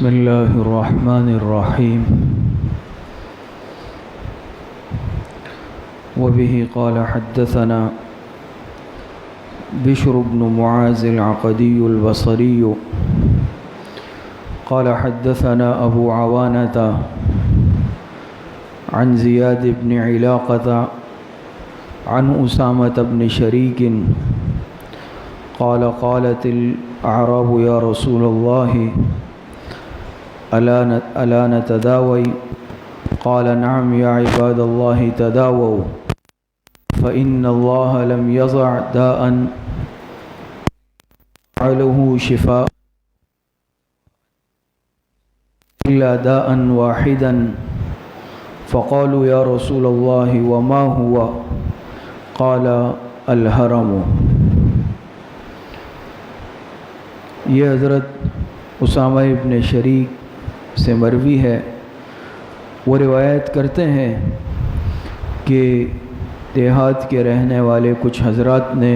بسم الله الرحمن الرحيم وبه قال حدثنا بشر بن معاذ العقدي البصري قال حدثنا أبو عوانة عن زياد بن علاقة عن أسامة بن شريك قال قالت الأعراب يا رسول الله ألا نتداوي قال نعم يا عباد الله تداووا فإن الله لم يضع داء له شفاء إلا داء واحدا فقالوا يا رسول الله وما هو قال الهرم. یہ حضرت اسامہ ابن شریک سے مروی ہے، وہ روایت کرتے ہیں کہ دیہات کے رہنے والے کچھ حضرات نے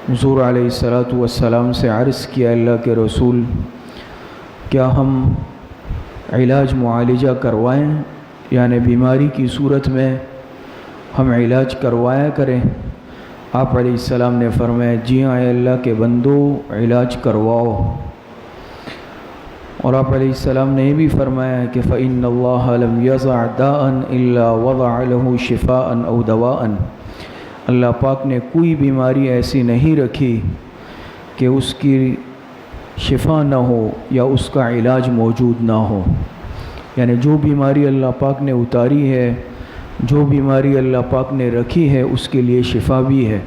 حضور علیہ السلام سے عرض کیا، اللہ کے رسول کیا ہم علاج معالجہ کروائیں، یعنی بیماری کی صورت میں ہم علاج کروایا کریں؟ آپ علیہ السلام نے فرمایا جی ہاں اے اللہ کے بندو علاج کرواؤ، اور آپ علیہ السلام نے یہ بھی فرمایا کہ فإن اللہ لم یضع داء الا وضع له شفاء او دواء، اللہ پاک نے کوئی بیماری ایسی نہیں رکھی کہ اس کی شفا نہ ہو یا اس کا علاج موجود نہ ہو، یعنی جو بیماری اللہ پاک نے اتاری ہے، جو بیماری اللہ پاک نے رکھی ہے اس کے لیے شفا بھی ہے،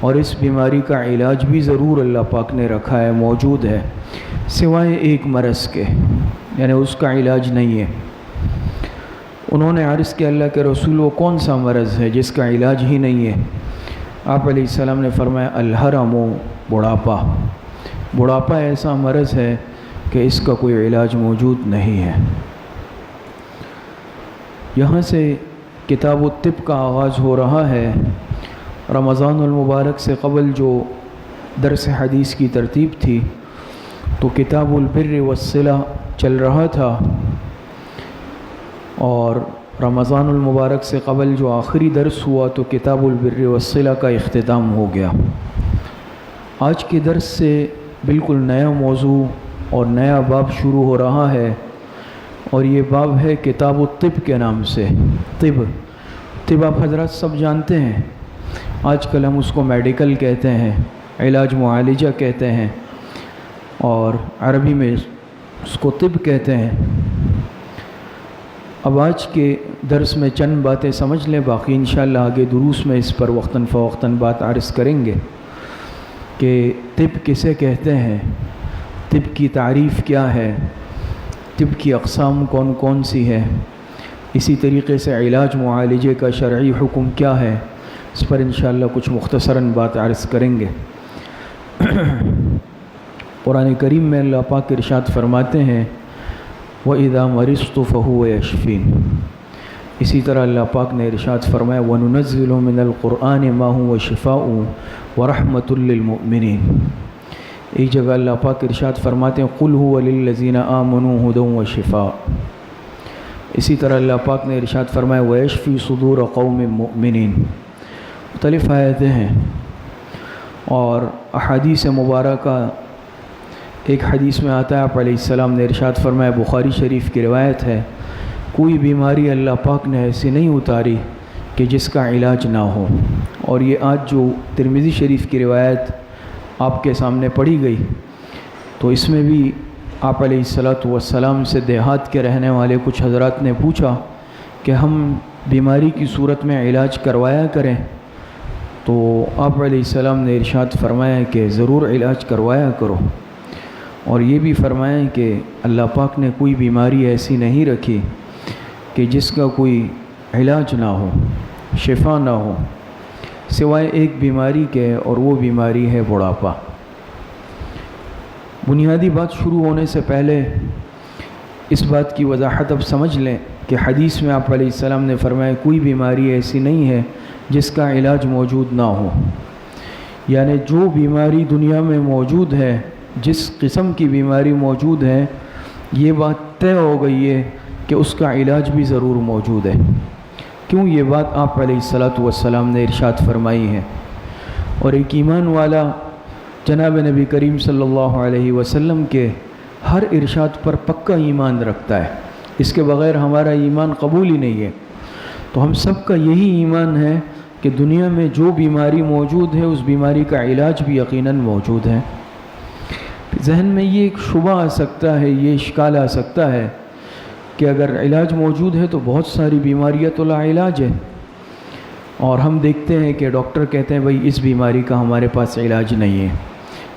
اور اس بیماری کا علاج بھی ضرور اللہ پاک نے رکھا ہے، موجود ہے، سوائے ایک مرض کے، یعنی اس کا علاج نہیں ہے۔ انہوں نے عرض کیا اللہ کے رسول وہ کون سا مرض ہے جس کا علاج ہی نہیں ہے؟ آپ علیہ السلام نے فرمایا الحرم، بڑھاپا۔ بڑھاپا ایسا مرض ہے کہ اس کا کوئی علاج موجود نہیں ہے۔ یہاں سے کتاب الطب کا آغاز ہو رہا ہے۔ رمضان المبارک سے قبل جو درس حدیث کی ترتیب تھی تو کتاب البر والصلہ چل رہا تھا، اور رمضان المبارک سے قبل جو آخری درس ہوا تو کتاب البر والصلہ کا اختتام ہو گیا۔ آج کے درس سے بالکل نیا موضوع اور نیا باب شروع ہو رہا ہے، اور یہ باب ہے کتاب الطب کے نام سے۔ طب آپ حضرات سب جانتے ہیں، آج کل ہم اس کو میڈیکل کہتے ہیں، علاج معالجہ کہتے ہیں، اور عربی میں اس کو طب کہتے ہیں۔ اب آج کے درس میں چند باتیں سمجھ لیں، باقی انشاءاللہ آگے دروس میں اس پر وقتاً فوقتاً بات عرض کریں گے کہ طب کسے کہتے ہیں، طب کی تعریف کیا ہے، طب کی اقسام کون کون سی ہے، اسی طریقے سے علاج معالجے کا شرعی حکم کیا ہے، اس پر انشاءاللہ کچھ مختصراً بات عرض کریں گے۔ قرآن کریم میں اللہ پاک ارشاد فرماتے ہیں وَإِذَا مَرِضْتُ فَهُوَ يَشْفِينِ، اسی طرح اللہ پاک نے ارشاد فرمایا وَنُنَزِّلُ مِنَ الْقُرْآنِ مَا هُوَ شِفَاءٌ وَرَحْمَةٌ لِّلْمُؤْمِنِينَ۔ ایک جگہ اللہ پاک ارشاد فرماتے ہیں قُلْ هُوَ لِلَّذِينَ آمَنُوا هُدًى وَشِفَاءٌ۔ اسی طرح اللہ پاک نے ارشاد فرمایا وَيَشْفِي صُدُورَ قَوْمٍ مُؤْمِنِينَ۔ مختلف آیتیں ہیں، اور احادیث مبارکہ، ایک حدیث میں آتا ہے آپ علیہ السلام نے ارشاد فرمایا، بخاری شریف کی روایت ہے، کوئی بیماری اللہ پاک نے ایسی نہیں اتاری کہ جس کا علاج نہ ہو۔ اور یہ آج جو ترمذی شریف کی روایت آپ کے سامنے پڑھی گئی تو اس میں بھی آپ علیہ السلام سے دیہات کے رہنے والے کچھ حضرات نے پوچھا کہ ہم بیماری کی صورت میں علاج کروایا کریں، تو آپ علیہ السلام نے ارشاد فرمایا کہ ضرور علاج کروایا کرو، اور یہ بھی فرمایا کہ اللہ پاک نے کوئی بیماری ایسی نہیں رکھی کہ جس کا کوئی علاج نہ ہو، شفا نہ ہو، سوائے ایک بیماری کے، اور وہ بیماری ہے بڑھاپا۔ بنیادی بات شروع ہونے سے پہلے اس بات کی وضاحت اب سمجھ لیں کہ حدیث میں آپ علیہ السلام نے فرمایا کوئی بیماری ایسی نہیں ہے جس کا علاج موجود نہ ہو، یعنی جو بیماری دنیا میں موجود ہے، جس قسم کی بیماری موجود ہے یہ بات طے ہو گئی ہے کہ اس کا علاج بھی ضرور موجود ہے۔ کیوں؟ یہ بات آپ علیہ الصلاۃ والسلام نے ارشاد فرمائی ہے، اور ایک ایمان والا جناب نبی کریم صلی اللہ علیہ وسلم کے ہر ارشاد پر پکا ایمان رکھتا ہے، اس کے بغیر ہمارا ایمان قبول ہی نہیں ہے۔ تو ہم سب کا یہی ایمان ہے کہ دنیا میں جو بیماری موجود ہے اس بیماری کا علاج بھی یقیناً موجود ہے۔ ذہن میں یہ ایک شبہ آ سکتا ہے، یہ اشکال آ سکتا ہے کہ اگر علاج موجود ہے تو بہت ساری بیماریاں تو لا علاج ہے، اور ہم دیکھتے ہیں کہ ڈاکٹر کہتے ہیں بھئی اس بیماری کا ہمارے پاس علاج نہیں ہے۔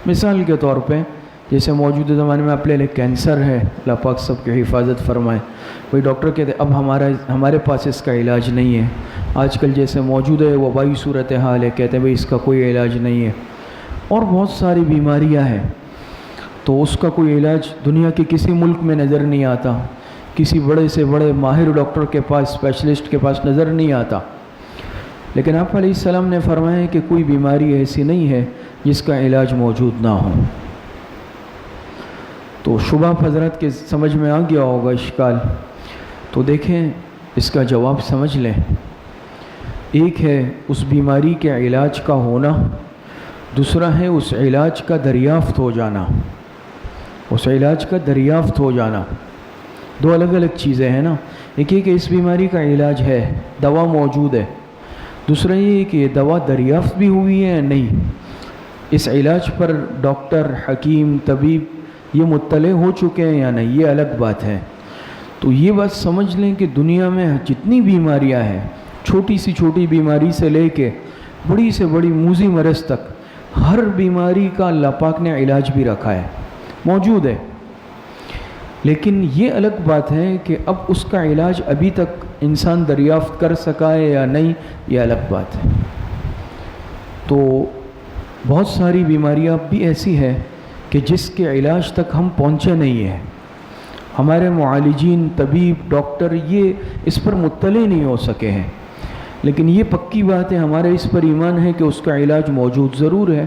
مثال کے طور پہ جیسے موجودہ زمانے میں آپ لے لیں کینسر ہے، اللہ پاک سب کی حفاظت فرمائے، بھئی ڈاکٹر کہتے ہیں اب ہمارے پاس اس کا علاج نہیں ہے۔ آج کل جیسے موجود ہے وبائی صورتحال ہے، کہتے ہیں بھئی اس کا کوئی علاج نہیں ہے، اور بہت ساری بیماریاں ہیں تو اس کا کوئی علاج دنیا کے کسی ملک میں نظر نہیں آتا، کسی بڑے سے بڑے ماہر ڈاکٹر کے پاس، اسپیشلسٹ کے پاس نظر نہیں آتا۔ لیکن آپ علیہ السلام نے فرمایا کہ کوئی بیماری ایسی نہیں ہے جس کا علاج موجود نہ ہو۔ تو شبہ حضرات کے سمجھ میں آ گیا ہوگا اشکال، تو دیکھیں اس کا جواب سمجھ لیں۔ ایک ہے اس بیماری کے علاج کا ہونا، دوسرا ہے اس علاج کا دریافت ہو جانا۔ اس علاج کا دریافت ہو جانا دو الگ الگ چیزیں ہیں نا۔ ایک یہ کہ اس بیماری کا علاج ہے، دوا موجود ہے، دوسرا یہ کہ یہ دوا دریافت بھی ہوئی ہے یا نہیں، اس علاج پر ڈاکٹر، حکیم، طبیب یہ مطلع ہو چکے ہیں یا نہیں، یہ الگ بات ہے۔ تو یہ بات سمجھ لیں کہ دنیا میں جتنی بیماریاں ہیں، چھوٹی سی چھوٹی بیماری سے لے کے بڑی سے بڑی موذی مرض تک، ہر بیماری کا اللہ پاک نے علاج بھی رکھا ہے، موجود ہے۔ لیکن یہ الگ بات ہے کہ اب اس کا علاج ابھی تک انسان دریافت کر سکا ہے یا نہیں، یہ الگ بات ہے۔ تو بہت ساری بیماریاں بھی ایسی ہیں کہ جس کے علاج تک ہم پہنچے نہیں ہیں، ہمارے معالجین، طبیب، ڈاکٹر یہ اس پر مطلع نہیں ہو سکے ہیں، لیکن یہ پکی بات ہے، ہمارے اس پر ایمان ہے کہ اس کا علاج موجود ضرور ہے۔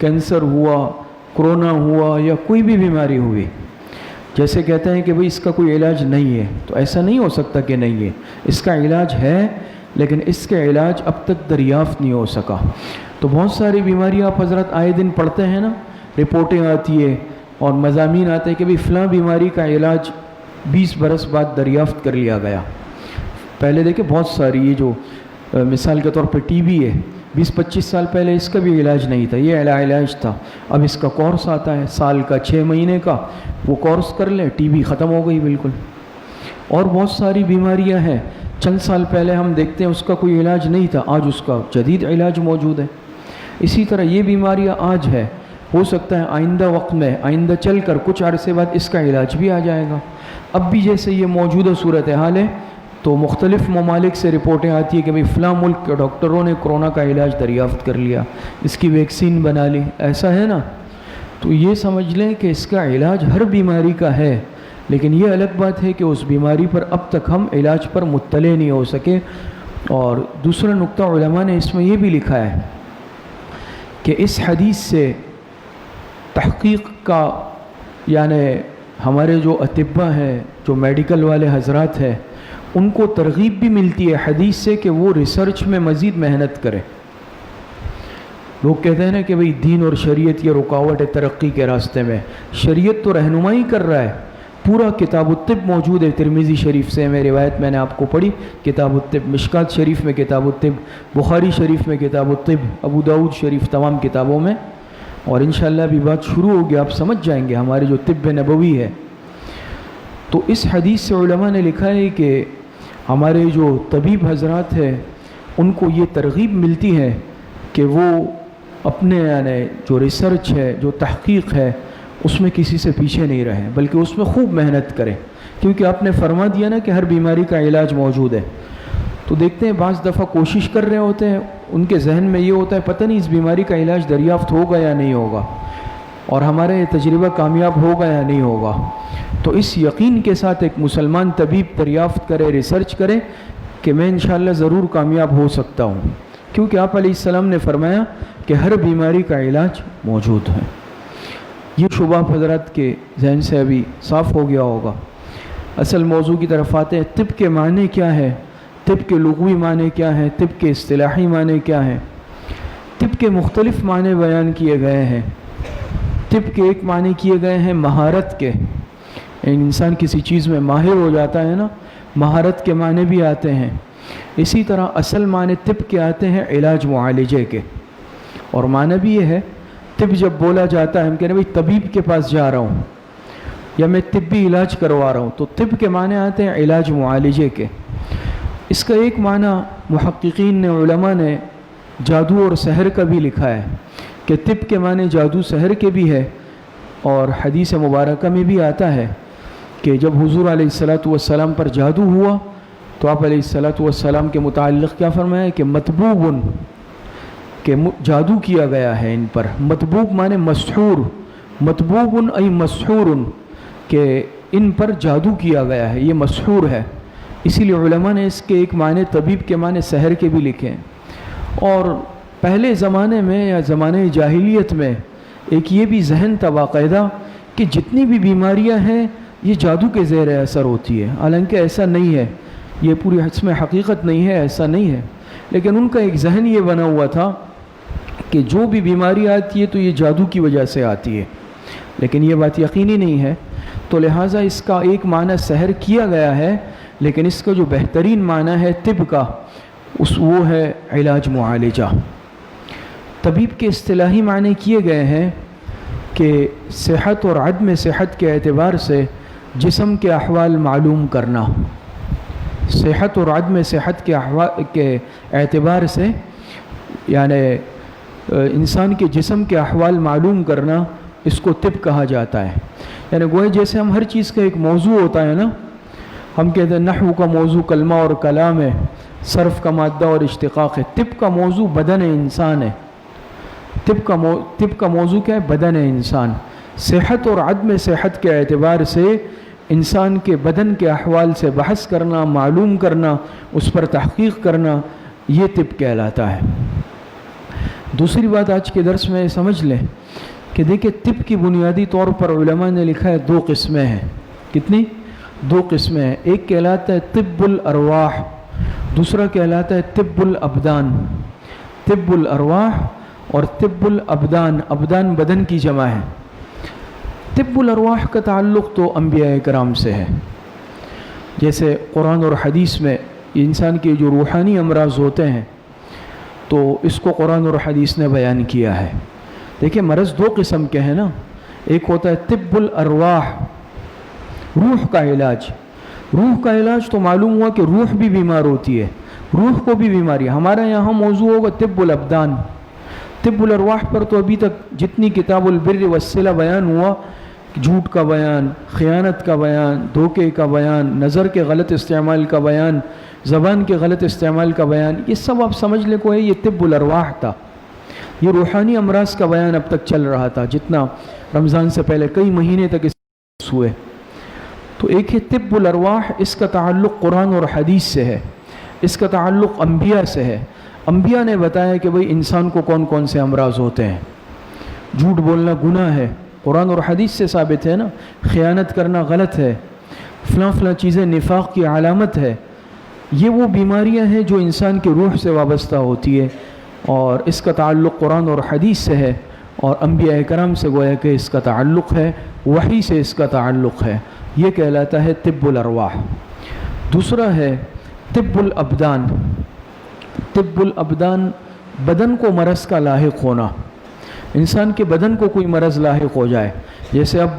کینسر ہوا، کرونا ہوا یا کوئی بھی بیماری ہوئی، جیسے کہتے ہیں کہ بھئی اس کا کوئی علاج نہیں ہے، تو ایسا نہیں ہو سکتا کہ نہیں ہے، اس کا علاج ہے، لیکن اس کے علاج اب تک دریافت نہیں ہو سکا۔ تو بہت ساری بیماریاں آپ حضرات آئے دن پڑھتے ہیں نا، رپورٹیں آتی ہے اور مضامین آتے ہیں کہ بھئی فلاں بیماری کا علاج 20 برس بعد دریافت کر لیا گیا۔ پہلے دیکھیں بہت ساری، یہ جو مثال کے طور پہ ٹی بی ہے، 20-25 سال پہلے اس کا بھی علاج نہیں تھا، یہ علاج تھا، اب اس کا کورس آتا ہے سال کا 6 مہینے کا، وہ کورس کر لیں، ٹی بی ختم ہو گئی بالکل۔ اور بہت ساری بیماریاں ہیں چند سال پہلے ہم دیکھتے ہیں اس کا کوئی علاج نہیں تھا، آج اس کا جدید علاج موجود ہے۔ اسی طرح یہ بیماریاں آج ہے، ہو سکتا ہے آئندہ وقت میں، آئندہ چل کر کچھ عرصے بعد اس کا علاج بھی آ جائے گا۔ اب بھی جیسے یہ موجودہ صورتحال ہے تو مختلف ممالک سے رپورٹیں آتی ہیں کہ بھئی فلاں ملک کے ڈاکٹروں نے کرونا کا علاج دریافت کر لیا، اس کی ویکسین بنا لی، ایسا ہے نا۔ تو یہ سمجھ لیں کہ اس کا علاج ہر بیماری کا ہے، لیکن یہ الگ بات ہے کہ اس بیماری پر اب تک ہم علاج پر مطلع نہیں ہو سکے۔ اور دوسرا نقطہ علماء نے اس میں یہ بھی لکھا ہے کہ اس حدیث سے تحقیق کا، یعنی ہمارے جو اطباء ہیں، جو میڈیکل والے حضرات ہیں، ان کو ترغیب بھی ملتی ہے حدیث سے کہ وہ ریسرچ میں مزید محنت کریں۔ لوگ کہتے ہیں نا کہ بھئی دین اور شریعت یہ رکاوٹ ہے ترقی کے راستے میں، شریعت تو رہنمائی کر رہا ہے، پورا کتاب الطب موجود ہے، ترمذی شریف سے میں روایت میں نے آپ کو پڑھی، کتاب الطب، مشکات شریف میں کتاب الطب، بخاری شریف میں کتاب الطب، ابو داؤد شریف، تمام کتابوں میں، اور انشاءاللہ ابھی بات شروع ہوگی، آپ سمجھ جائیں گے ہمارے جو طب نبوی ہے۔ تو اس حدیث سے علماء نے لکھا ہے کہ ہمارے جو طبیب حضرات ہیں ان کو یہ ترغیب ملتی ہے کہ وہ اپنے یعنی جو ریسرچ ہے، جو تحقیق ہے، اس میں کسی سے پیچھے نہیں رہیں، بلکہ اس میں خوب محنت کریں، کیونکہ آپ نے فرما دیا نا کہ ہر بیماری کا علاج موجود ہے۔ تو دیکھتے ہیں بعض دفعہ کوشش کر رہے ہوتے ہیں، ان کے ذہن میں یہ ہوتا ہے پتہ نہیں اس بیماری کا علاج دریافت ہوگا یا نہیں ہوگا، اور ہمارا یہ تجربہ کامیاب ہوگا یا نہیں ہوگا۔ تو اس یقین کے ساتھ ایک مسلمان طبیب دریافت کرے، ریسرچ کرے کہ میں انشاءاللہ ضرور کامیاب ہو سکتا ہوں، کیونکہ آپ علیہ السلام نے فرمایا کہ ہر بیماری کا علاج موجود ہے۔ یہ شبہ حضرات کے ذہن سے ابھی صاف ہو گیا ہوگا۔ اصل موضوع کی طرف آتے ہیں۔ طب کے معنی کیا ہے؟ طب کے لغوی معنی کیا ہے؟ طب کے اصطلاحی معنی کیا ہے؟ طب کے مختلف معنی بیان کیے گئے ہیں۔ طب کے ایک معنی کیے گئے ہیں مہارت کے، انسان کسی چیز میں ماہر ہو جاتا ہے نا، مہارت کے معنی بھی آتے ہیں۔ اسی طرح اصل معنی طب کے آتے ہیں علاج معالجے کے، اور معنی بھی یہ ہے طب جب بولا جاتا ہے ہم کہتے ہیں بھائی طبیب کے پاس جا رہا ہوں یا میں طبی علاج کروا رہا ہوں، تو طب کے معنی آتے ہیں علاج معالجے کے۔ اس کا ایک معنی محققین نے، علماء نے جادو اور سحر کا بھی لکھا ہے کہ طب کے معنی جادو سحر کے بھی ہے، اور حدیث مبارکہ میں بھی آتا ہے کہ جب حضور علیہ الصلاۃ والسلام پر جادو ہوا تو آپ علیہ الصلاۃ والسلام کے متعلق کیا فرمایا کہ مطبوب، کہ جادو کیا گیا ہے ان پر۔ مطبوب معنی مسحور، مطبوب ای مسحور، کہ ان پر جادو کیا گیا ہے، یہ مسحور ہے۔ اسی لیے علماء نے اس کے ایک معنی طبیب کے معنی سحر کے بھی لکھے ہیں۔ اور پہلے زمانے میں یا زمانے جاہلیت میں ایک یہ بھی ذہن تھا باقاعدہ کہ جتنی بھی بیماریاں ہیں یہ جادو کے زیر اثر ہوتی ہے، حالانکہ ایسا نہیں ہے، یہ پوری اس میں حقیقت نہیں ہے، ایسا نہیں ہے، لیکن ان کا ایک ذہن یہ بنا ہوا تھا کہ جو بھی بیماری آتی ہے تو یہ جادو کی وجہ سے آتی ہے، لیکن یہ بات یقینی نہیں ہے۔ تو لہٰذا اس کا ایک معنی سحر کیا گیا ہے، لیکن اس کا جو بہترین معنی ہے طب کا وہ ہے علاج معالجہ۔ طبیب کے اصطلاحی معنی کیے گئے ہیں کہ صحت اور عدم صحت کے اعتبار سے جسم کے احوال معلوم کرنا، صحت اور عدم صحت کے اعتبار سے یعنی انسان کے جسم کے احوال معلوم کرنا، اس کو طب کہا جاتا ہے۔ یعنی گویا جیسے ہم ہر چیز کا ایک موضوع ہوتا ہے نا، ہم کہتے ہیں نحو کا موضوع کلمہ اور کلام ہے، صرف کا مادہ اور اشتقاق ہے، طب کا موضوع بدن انسان ہے۔ طب کا موضوع کیا ہے؟ بدن انسان۔ صحت اور عدم صحت کے اعتبار سے انسان کے بدن کے احوال سے بحث کرنا، معلوم کرنا، اس پر تحقیق کرنا، یہ طب کہلاتا ہے۔ دوسری بات آج کے درس میں سمجھ لیں کہ دیکھیں طب کی بنیادی طور پر علماء نے لکھا ہے 2 قسمیں ہیں۔ کتنی؟ 2 قسمیں ہیں۔ ایک کہلاتا ہے طب الارواح، دوسرا کہلاتا ہے طب الابدان۔ طب الارواح اور طب الابدان، ابدان بدن کی جمع ہے۔ طب الارواح کا تعلق تو انبیاء کرام سے ہے، جیسے قرآن اور حدیث میں انسان کے جو روحانی امراض ہوتے ہیں تو اس کو قرآن اور حدیث نے بیان کیا ہے۔ دیکھیں مرض 2 قسم کے ہیں نا، ایک ہوتا ہے طب الارواح، روح کا علاج۔ روح کا علاج تو معلوم ہوا کہ روح بھی بیمار ہوتی ہے، روح کو بھی بیماری۔ ہمارا یہاں موضوع ہوگا طب الابدان۔ طب الارواح پر تو ابھی تک جتنی کتاب البر والصلہ بیان ہوا، جھوٹ کا بیان، خیانت کا بیان، دھوکے کا بیان، نظر کے غلط استعمال کا بیان، زبان کے غلط استعمال کا بیان، یہ سب آپ سمجھ لیں کوئی یہ طب الارواح تھا۔ یہ روحانی امراض کا بیان اب تک چل رہا تھا، جتنا رمضان سے پہلے کئی مہینے تک اس ہوئے۔ تو ایک ہے طب الارواح، اس کا تعلق قرآن اور حدیث سے ہے، اس کا تعلق انبیاء سے ہے۔ انبیاء نے بتایا کہ بھئی انسان کو کون کون سے امراض ہوتے ہیں۔ جھوٹ بولنا گناہ ہے، قرآن اور حدیث سے ثابت ہے نا۔ خیانت کرنا غلط ہے، فلاں فلاں چیزیں نفاق کی علامت ہے۔ یہ وہ بیماریاں ہیں جو انسان کی روح سے وابستہ ہوتی ہے، اور اس کا تعلق قرآن اور حدیث سے ہے، اور انبیاء کرام سے گویا کہ اس کا تعلق ہے، وحی سے اس کا تعلق ہے۔ یہ کہلاتا ہے طب الارواح۔ دوسرا ہے طب الابدان۔ طب الابدان بدن کو مرض کا لاحق ہونا، انسان کے بدن کو کوئی مرض لاحق ہو جائے، جیسے اب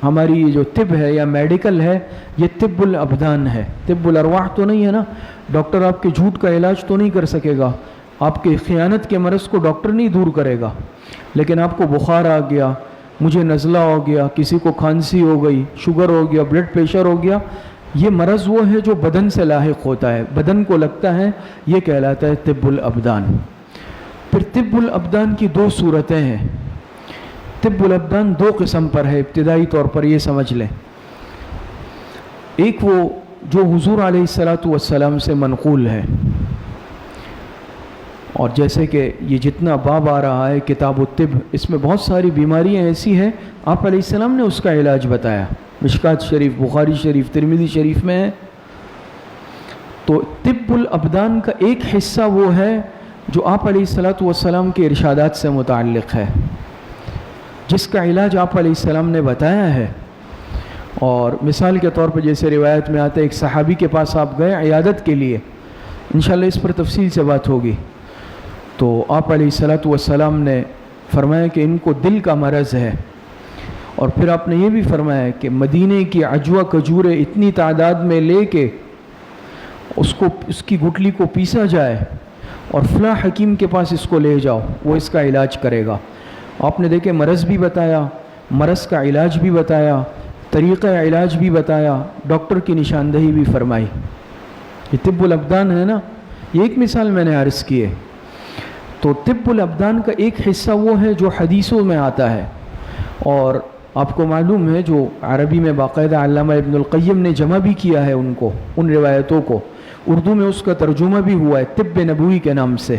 ہماری یہ جو طب ہے یا میڈیکل ہے یہ طب الابدان ہے، طب الارواح تو نہیں ہے نا۔ ڈاکٹر آپ کے جھوٹ کا علاج تو نہیں کر سکے گا، آپ کے خیانت کے مرض کو ڈاکٹر نہیں دور کرے گا، لیکن آپ کو بخار آ گیا، مجھے نزلہ ہو گیا، کسی کو کھانسی ہو گئی، شوگر ہو گیا، بلڈ پریشر ہو گیا، یہ مرض وہ ہے جو بدن سے لاحق ہوتا ہے، بدن کو لگتا ہے، یہ کہلاتا ہے طب الابدان۔ پھر طب الابدان کی 2 صورتیں ہیں۔ طب الابدان 2 قسم پر ہے، ابتدائی طور پر یہ سمجھ لیں۔ ایک وہ جو حضور علیہ الصلاۃ والسلام سے منقول ہے، اور جیسے کہ یہ جتنا باب آ رہا ہے کتاب الطب، اس میں بہت ساری بیماریاں ایسی ہیں آپ علیہ السلام نے اس کا علاج بتایا، مشکات شریف، بخاری شریف، ترمذی شریف میں ہے۔ تو طب الابدان کا ایک حصہ وہ ہے جو آپ علیہ الصلاۃ والسلام کے ارشادات سے متعلق ہے، جس کا علاج آپ علیہ السلام نے بتایا ہے۔ اور مثال کے طور پر جیسے روایت میں آتا ہے، ایک صحابی کے پاس آپ گئے عیادت کے لیے، انشاءاللہ اس پر تفصیل سے بات ہوگی، تو آپ علیہ الصلاۃ والسلام نے فرمایا کہ ان کو دل کا مرض ہے، اور پھر آپ نے یہ بھی فرمایا کہ مدینے کی عجوہ کھجوریں اتنی تعداد میں لے کے اس کی گٹلی کو پیسا جائے اور فلاں حکیم کے پاس اس کو لے جاؤ، وہ اس کا علاج کرے گا۔ آپ نے دیکھے مرض بھی بتایا، مرض کا علاج بھی بتایا، طریقہ علاج بھی بتایا، ڈاکٹر کی نشاندہی بھی فرمائی۔ یہ طب الابدان ہے نا، یہ ایک مثال میں نے عرض کی ہے۔ تو طب الابدان کا ایک حصہ وہ ہے جو حدیثوں میں آتا ہے، اور آپ کو معلوم ہے جو عربی میں باقاعدہ علامہ ابن القیم نے جمع بھی کیا ہے ان روایتوں کو، اردو میں اس کا ترجمہ بھی ہوا ہے طب نبوی کے نام سے۔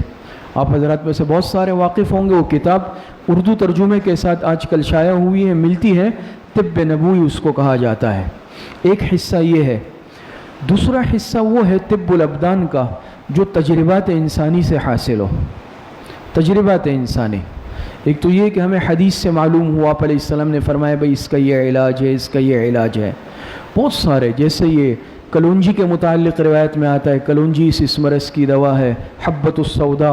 آپ حضرات میں سے بہت سارے واقف ہوں گے، وہ کتاب اردو ترجمے کے ساتھ آج کل شائع ہوئی ہے، ملتی ہے، طب نبوی اس کو کہا جاتا ہے۔ ایک حصہ یہ ہے۔ دوسرا حصہ وہ ہے طب الابدان کا جو تجربات انسانی سے حاصل ہو، تجربات انسانی۔ ایک تو یہ کہ ہمیں حدیث سے معلوم ہوا، آپ علیہ السلام نے فرمایا بھئی اس کا یہ علاج ہے، اس کا یہ علاج ہے۔ بہت سارے، جیسے یہ کلونجی کے متعلق روایت میں آتا ہے، کلونجی اس مرض کی دوا ہے، حبۃ السودا۔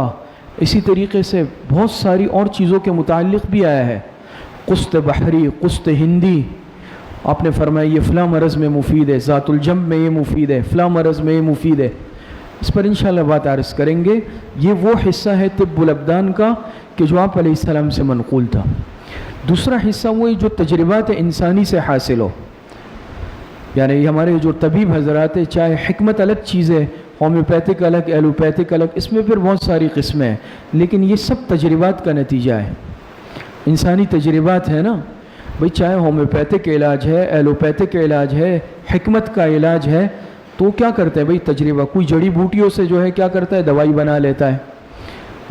اسی طریقے سے بہت ساری اور چیزوں کے متعلق بھی آیا ہے، قسط بحری، قسط ہندی۔ آپ نے فرمایا یہ فلاں مرض میں مفید ہے، ذات الجنب میں یہ مفید ہے، فلاں مرض میں یہ مفید ہے۔ اس پر انشاءاللہ بات عرض کریں گے۔ یہ وہ حصہ ہے طب الابدان کا کہ جو آپ علیہ السلام سے منقول تھا۔ دوسرا حصہ وہ جو تجربات انسانی سے حاصل ہو، یعنی یہ ہمارے جو طبیب حضرات ہیں، چاہے حکمت الگ چیز ہے، ہومیوپیتھک الگ، ایلوپیتھک الگ، اس میں پھر بہت ساری قسمیں ہیں، لیکن یہ سب تجربات کا نتیجہ ہے، انسانی تجربات ہے نا بھئی۔ چاہے ہومیوپیتھک علاج ہے، ایلوپیتھک علاج ہے، حکمت کا علاج ہے، تو کیا کرتے ہیں بھئی تجربہ، کوئی جڑی بوٹیوں سے جو ہے کیا کرتا ہے، دوائی بنا لیتا ہے۔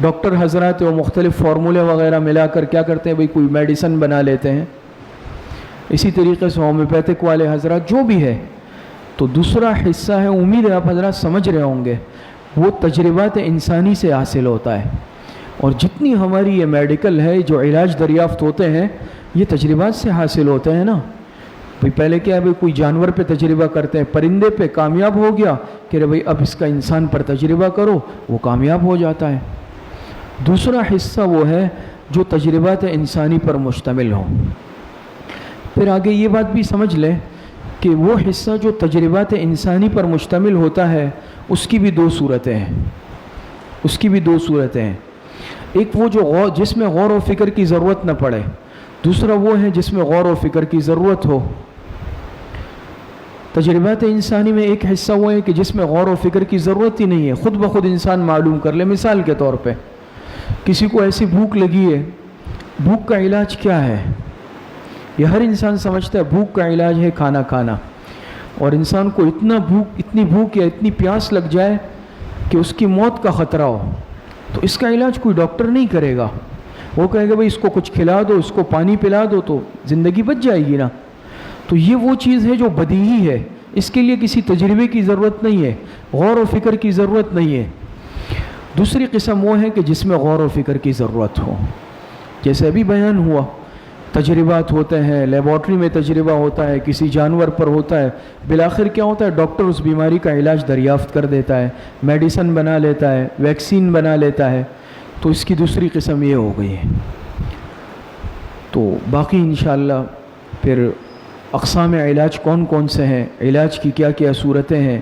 ڈاکٹر حضرات وہ مختلف فارمولے وغیرہ ملا کر کیا کرتے ہیں بھئی کوئی میڈیسن بنا لیتے ہیں۔ اسی طریقے سے ہومیوپیتھک والے حضرات جو بھی ہے۔ تو دوسرا حصہ ہے، امید ہے آپ حضرات سمجھ رہے ہوں گے، وہ تجربات انسانی سے حاصل ہوتا ہے۔ اور جتنی ہماری یہ میڈیکل ہے، جو علاج دریافت ہوتے ہیں، یہ تجربات سے حاصل ہوتے ہیں نا۔ بھئی پہلے کیا ہے بھئی کوئی جانور پہ تجربہ کرتے ہیں، پرندے پہ کامیاب ہو گیا کہ بھئی اب اس کا انسان پر تجربہ کرو، وہ کامیاب ہو جاتا ہے۔ دوسرا حصہ وہ ہے جو تجربات انسانی پر مشتمل ہو۔ پھر آگے یہ بات بھی سمجھ لیں کہ وہ حصہ جو تجربات انسانی پر مشتمل ہوتا ہے، اس کی بھی دو صورتیں ہیں، اس کی بھی دو صورتیں ہیں۔ ایک وہ جو جس میں غور و فکر کی ضرورت نہ پڑے، دوسرا وہ ہے جس میں غور و فکر کی ضرورت ہو۔ تجربات انسانی میں ایک حصہ وہ ہے کہ جس میں غور و فکر کی ضرورت ہی نہیں ہے، خود بخود انسان معلوم کر لے۔ مثال کے طور پہ کسی کو ایسی بھوک لگی ہے، بھوک کا علاج کیا ہے؟ یہ ہر انسان سمجھتا ہے بھوک کا علاج ہے کھانا کھانا، اور انسان کو اتنی بھوک یا اتنی پیاس لگ جائے کہ اس کی موت کا خطرہ ہو، تو اس کا علاج کوئی ڈاکٹر نہیں کرے گا۔ وہ کہے گا بھئی اس کو کچھ کھلا دو، اس کو پانی پلا دو تو زندگی بچ جائے گی نا۔ تو یہ وہ چیز ہے جو بدیہی ہے، اس کے لیے کسی تجربے کی ضرورت نہیں ہے، غور و فکر کی ضرورت نہیں ہے۔ دوسری قسم وہ ہے کہ جس میں غور و فکر کی ضرورت ہو، جیسے ابھی بیان ہوا، تجربات ہوتے ہیں، لیبارٹری میں تجربہ ہوتا ہے، کسی جانور پر ہوتا ہے، بالآخر کیا ہوتا ہے، ڈاکٹر اس بیماری کا علاج دریافت کر دیتا ہے، میڈیسن بنا لیتا ہے، ویکسین بنا لیتا ہے۔ تو اس کی دوسری قسم یہ ہو گئی ہے۔ تو باقی انشاءاللہ پھر اقسام علاج کون کون سے ہیں، علاج کی کیا کیا صورتیں ہیں،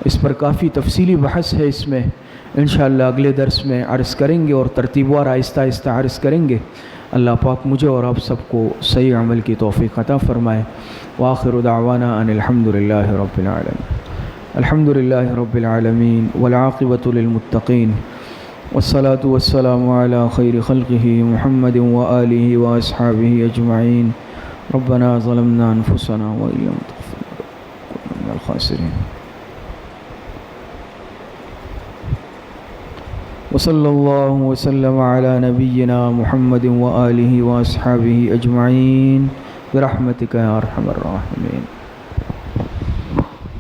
اس پر کافی تفصیلی بحث ہے، اس میں انشاءاللہ اگلے درس میں عرض کریں گے، اور ترتیب وار آہستہ آہستہ عرض کریں گے۔ اللہ پاک مجھے اور آپ سب کو صحیح عمل کی توفیق عطا فرمائے۔ وآخر دعوانا ان الحمدللہ رب العالمین۔ الحمدللہ رب العالمین والعاقبۃ للمتقین، والصلاة والسلام علی خیر خلقہ محمد وآلہ واصحابہ اجمعین۔ ربنا ظلمنا انفسنا وإن لم تغفر لنا لنكونن من الخاسرین۔ وصلی اللہ وسلم علی نبینا محمد وآلہ واصحابہ اجمعین برحمتک یا ارحم الراحمین.